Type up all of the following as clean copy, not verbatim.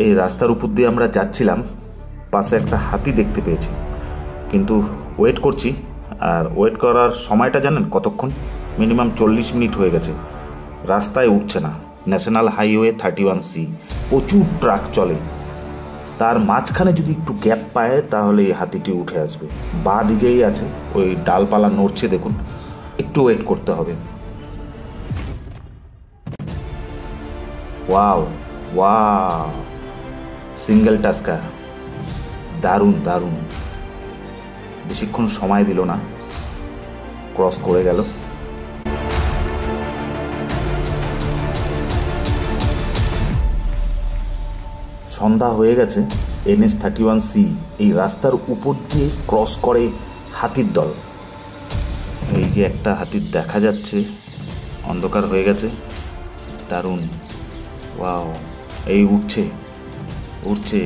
এই রাস্তার উপর দিয়ে আমরা যাচ্ছিলাম, পাশে একটা হাতি দেখতে পেয়েছি, কিন্তু ওয়েট করছি। আর ওয়েট করার সময়টা জানেন কতক্ষণ? মিনিমাম 40 মিনিট হয়ে গেছে, রাস্তায় উঠছে না। ন্যাশনাল হাইওয়ে 31C, প্রচুর ট্রাক চলে, তার মাঝখানে যদি একটু গ্যাপ পায় তাহলে এই হাতিটি উঠে আসবে। বাঁ দিকেই আছে, ওই ডালপালা নড়ছে দেখুন, একটু ওয়েট করতে হবে। ওয়াও ওয়াও, সিঙ্গেল টাস্কার, দারুণ দারুণ। বেশিক্ষণ সময় দিল না, ক্রস করে গেল। সন্ধ্যা হয়ে গেছে। NH31C এই রাস্তার উপর দিয়ে ক্রস করে হাতির দল। এই যে একটা হাতির দেখা যাচ্ছে, অন্ধকার হয়ে গেছে, দারুণ। ওয়াও, এই উঠছে উঠছে।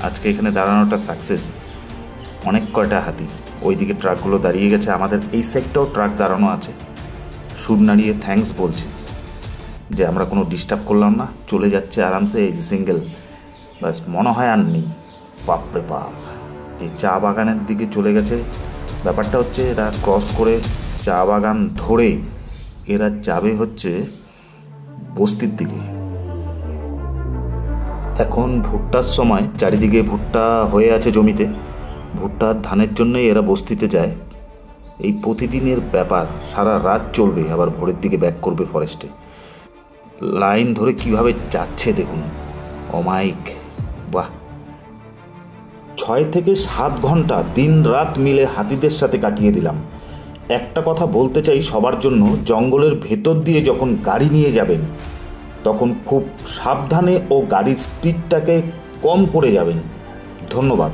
আজকে এখানে দাঁড়ানোটা সাকসেস। অনেক কয়টা হাতি, ওইদিকে ট্রাকগুলো দাঁড়িয়ে গেছে, আমাদের এই সাইডটাও ট্রাক দাঁড়ানো আছে। সুর নাড়িয়ে থ্যাঙ্কস বলছে যে আমরা কোনো ডিস্টার্ব করলাম না, চলে যাচ্ছে আরামসে। এই সিঙ্গেল, ব্যাস মনে হয় আর নেই। বাপরে বাপ, যে চা বাগানের দিকে চলে গেছে। ব্যাপারটা হচ্ছে এরা ক্রস করে চা বাগান ধরে এরা যাবে হচ্ছে বস্তির দিকে। এখন ভুট্টার সময়, চারিদিকে ভুট্টা হয়ে আছে জমিতে, ভুট্টার ধানের জন্যই এরা বস্তিতে যায়। এই প্রতিদিনের ব্যাপার, সারা রাত চলবে, আবার ভোরের দিকে ব্যাক করবে ফরেস্টে। লাইন ধরে কিভাবে যাচ্ছে দেখুন, অমায়িক। বাহ, 6 থেকে 7 ঘন্টা দিন রাত মিলে হাতিদের সাথে কাটিয়ে দিলাম। একটা কথা বলতে চাই সবার জন্য, জঙ্গলের ভেতর দিয়ে যখন গাড়ি নিয়ে যাবেন তখন খুব সাবধানে ও গাড়ির স্পিডটাকে কম করে যাবেন। ধন্যবাদ।